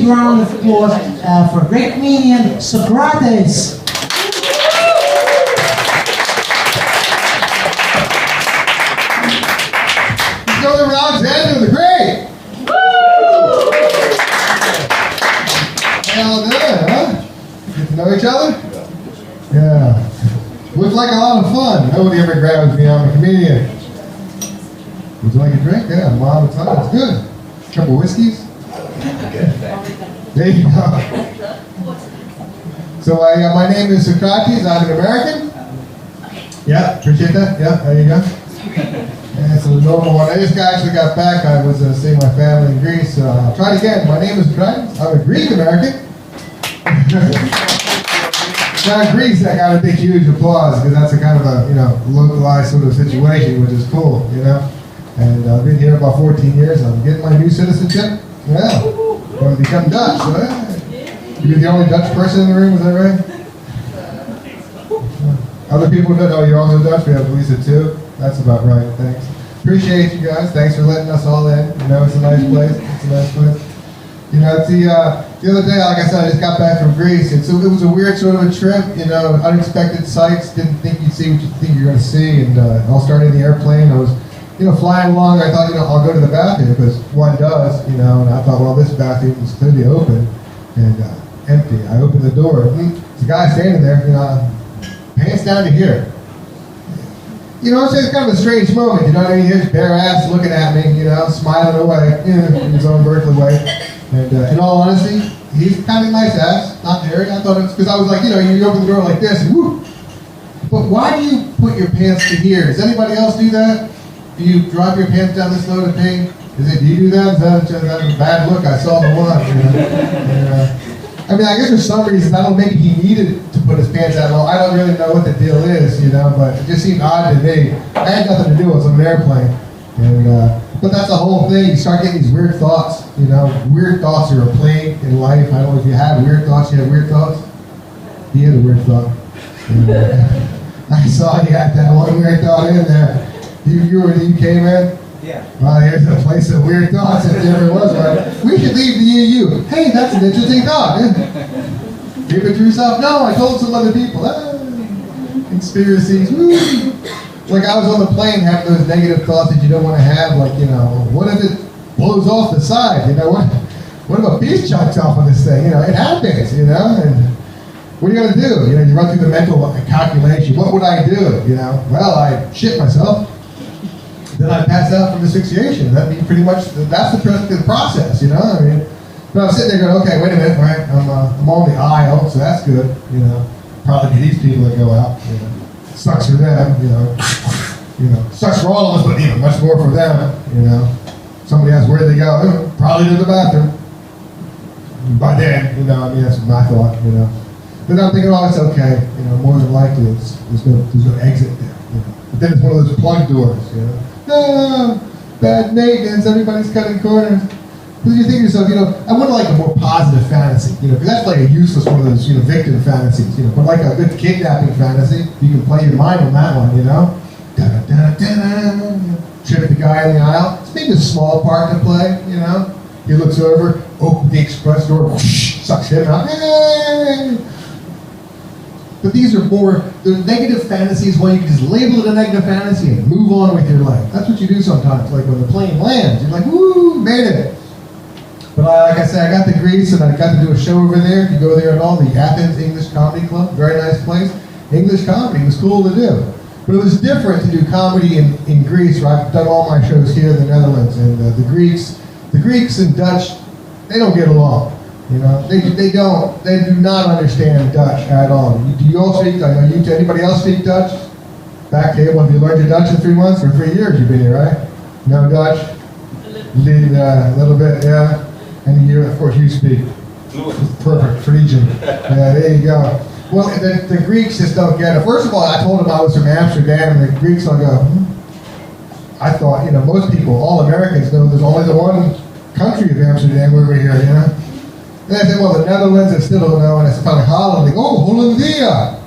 big round of applause for a great comedian, Socrates. Let's go to Rob's end of the great. Hey, all good, huh? Get to know each other? Yeah. Looked like a lot of fun. Nobody ever grabs me. I'm a comedian. Would you like a drink? Yeah, I'm all the time. It's good. A couple whiskeys. There you go. So my name is Socrates. I'm an American. Yeah, appreciate that. Yeah, there you go. And it's a normal one. I just actually got back. I was seeing my family in Greece. So I'll try it again. My name is Socrates. I'm a Greek American. Now in Greece, I got a big, huge applause because that's a kind of a localized sort of situation, which is cool, And I've been here about 14 years. I'm getting my new citizenship. Yeah, going to become Dutch. So, you're the only Dutch person in the room. Is that right? Other people don't know you're also Dutch. We have at least two. That's about right. Thanks. Appreciate you guys. Thanks for letting us all in. It's a nice place. It's a nice place. It's the other day, like I said, I just got back from Greece, and so it was a weird sort of a trip, unexpected sights, didn't think you'd see what you think you're going to see, and all started in the airplane. I was, flying along, I thought, I'll go to the bathroom, because one does, and I thought, well, this bathroom is clearly open, and empty. I opened the door, there's a guy standing there, pants down to here. It's kind of a strange moment, what I mean? His bare ass looking at me, smiling away, in his own Berkeley way. And in all honesty, he's kind of a nice ass, not hairy. I thought it was, because I was like, you open the door like this, and whoo. But why do you put your pants to here? Does anybody else do that? Do you drop your pants down this low to pee? Do you do that? Is that a bad look? I saw the one. And, I guess for some reason, I don't know, maybe he needed to put his pants out low. I don't really know what the deal is, but it just seemed odd to me. I had nothing to do with it. I was on an airplane. And, but that's the whole thing. You start getting these weird thoughts, Weird thoughts are a plague in life. I don't know if you have weird thoughts. You have weird thoughts? He had a weird thought. And, I saw you had that one weird thought in there. You came in? Yeah. Well, here's a place of weird thoughts if there ever was one. We should leave the EU. Hey, that's an interesting thought. Keep it to yourself. No, I told some other people. Conspiracies. Woo. Like I was on the plane having those negative thoughts that you don't want to have, like, what if it blows off the side? What if a piece chunks off on this thing? It happens, and what are you going to do? You run through the mental calculation. What would I do? Well, I shit myself. Then I pass out from asphyxiation. That'd be pretty much, that's the process, But I'm sitting there going, okay, wait a minute, right? I'm on the aisle, so that's good, Probably these people that go out, Sucks for them, Sucks for all of us, but much more for them, Somebody asks where they go, probably to the bathroom. By then, that's my thought, But I'm thinking, oh, it's okay, more than likely there's no exit there, But then it's one of those plug doors, No, bad maintenance, everybody's cutting corners. But you think to yourself, I would like a more positive fantasy, because that's like a useless one of those, victim fantasies, But like a good kidnapping fantasy, you can play your mind on that one, Trip the guy in the aisle. It's maybe a small part to play, He looks over, opens the express door, whoosh, sucks him out. Hey! But these are they're negative fantasies where you can just label it a negative fantasy and move on with your life. That's what you do sometimes. Like when the plane lands, you're like, woo, made it. But like I said, I got to Greece and I got to do a show over there. If you go there at all, the Athens English Comedy Club, very nice place. English comedy was cool to do. But it was different to do comedy in Greece, where I've done all my shows here in the Netherlands. And the Greeks and Dutch, they don't get along. They do not understand Dutch at all. Do you all speak, anybody else speak Dutch? Back table, have you learned your Dutch in 3 months? Or 3 years you've been here, right? No Dutch? A little bit, yeah. And you, of course, you speak. Perfect, Frisian. Yeah, there you go. Well, the Greeks just don't get it. First of all, I told them I was from Amsterdam, and the Greeks will go, I thought, most people, all Americans know there's only the one country of Amsterdam over here, And I said, well, the Netherlands, I still don't know. And I said, finally, Holland. They go, oh, Hollandia.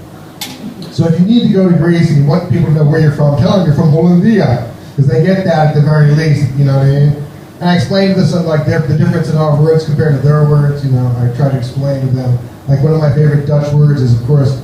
So if you need to go to Greece and you want people to know where you're from, tell them you're from Hollandia. Because they get that at the very least, you know what I mean? And I explained to them like the difference in our words compared to their words. You know, I try to explain to them. Like one of my favorite Dutch words is, of course,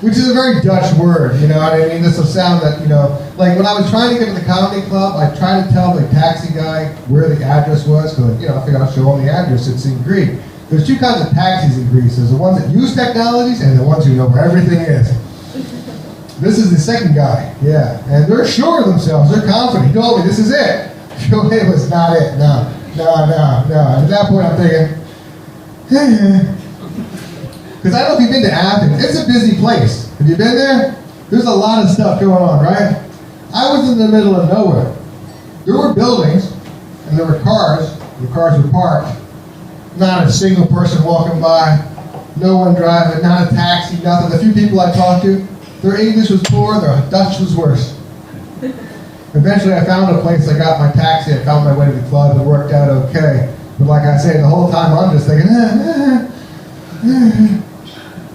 which is a very Dutch word. You know what I mean? This is a sound that, you know, like when I was trying to get to the comedy club, I tried to tell the taxi guy where the address was, because, you know, I figured I'll show him the address. It's in Greek. There's two kinds of taxis in Greece. There's the ones that use technologies and the ones who know where everything is. This is the second guy, yeah. And they're sure of themselves. They're confident. He told me, this is it. It was not it. No. And at that point, I'm thinking, because I don't know if you've been to Athens. It's a busy place. Have you been there? There's a lot of stuff going on, right? I was in the middle of nowhere. There were buildings, and there were cars. The cars were parked. Not a single person walking by. No one driving. Not a taxi, nothing. The few people I talked to, their English was poor, their Dutch was worse. Eventually I found a place, I got my taxi, I found my way to the club, it worked out okay. But like I say, the whole time I'm just thinking,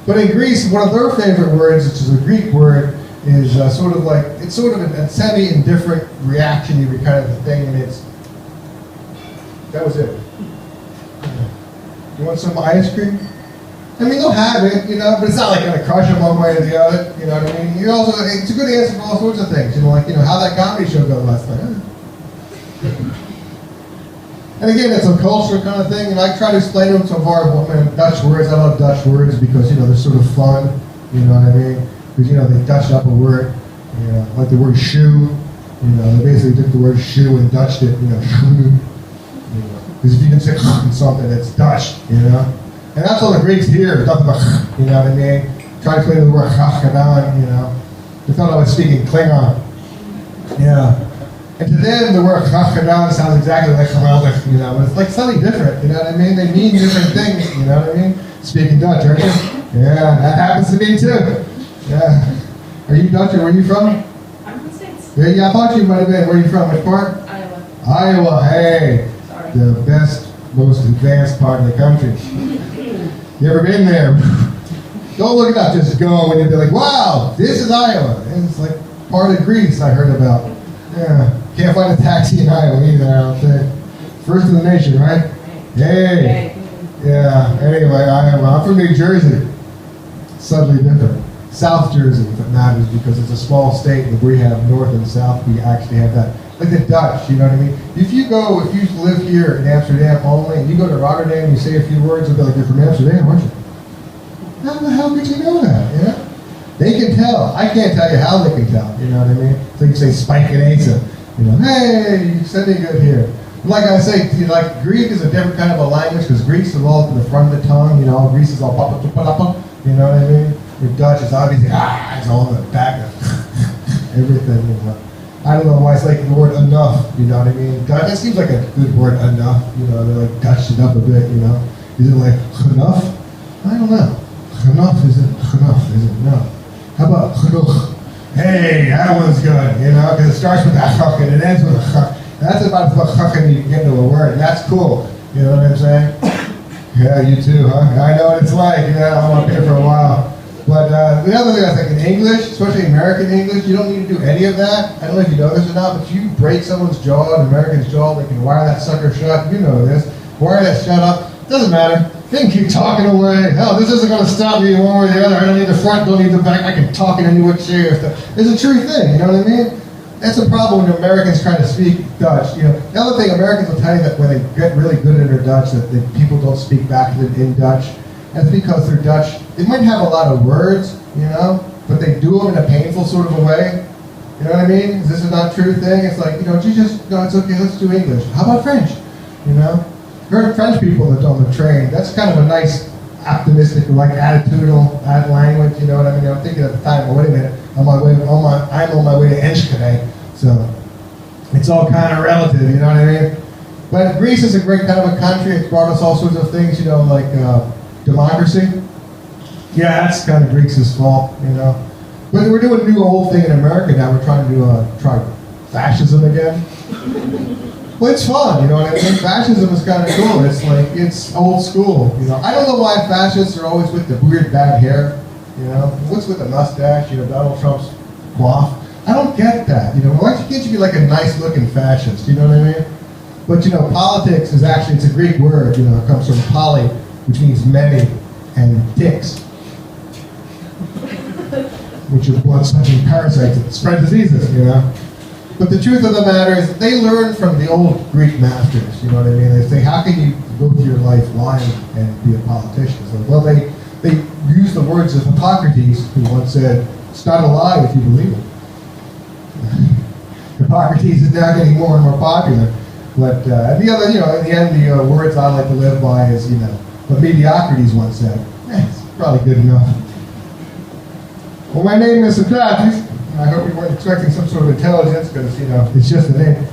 But in Greece, one of their favorite words, which is a Greek word, is sort of like, it's sort of a semi-indifferent reactionary kind of a thing, and it's, that was it. You want some ice cream? I mean, they'll have it, you know, but it's not like going to crush them one way or the other, you know what I mean? You also, it's a good answer for all sorts of things, you know, like, you know, how that comedy show go last night. And again, it's a cultural kind of thing, and I try to explain to them so far Dutch words. I love Dutch words because, you know, they're sort of fun, you know what I mean? Because, you know, they Dutched up a word, you know, like the word shoe, you know, they basically took the word shoe and Dutched it, you know, because if you can say something, it's Dutch, you know? And that's all the Greeks hear, nothing but, you know what I mean? Try to explain the word chachkadan, you know? They thought I was speaking Klingon. Yeah. And to them, the word chachkadan sounds exactly like geweldig, you know? But it's like something different, you know what I mean? They mean different things, you know what I mean? Speaking Dutch, aren't you? Yeah, that happens to me too. Yeah. Are you Dutch or where are you from? I'm from the States. Yeah, I thought you might have been. Where are you from? Which part? Iowa. Iowa, hey. Sorry. The best, most advanced part of the country. You ever been there? Don't look it up, just go and you'll be like, wow, this is Iowa. And it's like part of Greece I heard about. Yeah. Can't find a taxi in Iowa either, I don't think. First in the nation, right? Hey. Yeah, anyway, Iowa. I'm from New Jersey. Subtly different. South Jersey, if it matters, because it's a small state and we have north and south, we actually have that. Like the Dutch, you know what I mean? If you live here in Amsterdam only, and you go to Rotterdam and you say a few words, they'll be like, you're from Amsterdam, aren't you? How the hell did you know that, you know? They can tell. I can't tell you how they can tell, you know what I mean? So you say spike and asa, you know, hey, you said it good here. Like I say, you know, like Greek is a different kind of a language, because Greek is all to the front of the tongue, you know, Greece is all papa, you know what I mean? With Dutch, it's obviously, it's all in the back of everything, you know. I don't know why it's like the word enough, you know what I mean? Dutch, it seems like a good word, enough, you know, they're like Dutched it up a bit, you know. Is it like enough? I don't know. Enough isn't enough. How about genoeg? Hey, that one's good, you know, because it starts with a chuk and it ends with a chuk. That's about as much chuk and you can get into a word, and that's cool, you know what I'm saying? Yeah, you too, huh? I know what it's like, yeah, I'm up here for a while. But the other thing I think in English, especially American English, you don't need to do any of that. I don't know if you know this or not, but you break someone's jaw, an American's jaw, they can wire that sucker shut. You know this. Wire that shut up. Doesn't matter. They can keep talking away. Hell, this isn't going to stop me one way or the other. I don't need the front, don't need the back. I can talk in any which way. It's a true thing, you know what I mean? That's a problem when Americans try to speak Dutch. You know, the other thing, Americans will tell you that when they get really good at their Dutch, that people don't speak back to them in Dutch. That's because they're Dutch. They might have a lot of words, you know, but they do them in a painful sort of a way. You know what I mean? Is this a not true thing? It's like, you know, it's okay, let's do English. How about French? You know? Heard French people that on the train. That's kind of a nice, optimistic, like attitudinal language. You know what I mean? I'm thinking at the time, well, wait a minute, I'm on my way to Enschede, so it's all kind of relative. You know what I mean? But Greece is a great kind of a country. It's brought us all sorts of things. You know, like democracy. Yeah, that's kind of Greeks' fault. You know, but we're doing a new old thing in America now. We're trying to try fascism again. Well, it's fun, you know what I mean? Fascism is kind of cool. It's like, it's old school, you know. I don't know why fascists are always with the weird bad hair, you know. What's with the mustache, you know, Donald Trump's quaff? I don't get that. Why can't you be like a nice-looking fascist? You know what I mean? But politics is actually, it's a Greek word. It comes from poly, which means many, and ticks, which are blood-sucking parasites that spread diseases. But the truth of the matter is, they learn from the old Greek masters. You know what I mean? They say, how can you go through your life lying and be a politician? So, well, they use the words of Hippocrates, who once said, "It's not a lie if you believe it." Hippocrates is now getting more and more popular. But the other, in the end, the words I like to live by is, what Mediocrities once said. It's probably good enough. Well, my name is Socrates. I hope you weren't expecting some sort of intelligence, because, it's just a name.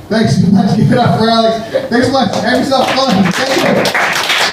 Thanks so much. Give it up for Alex. Thanks so much. Have yourself fun. Thank you.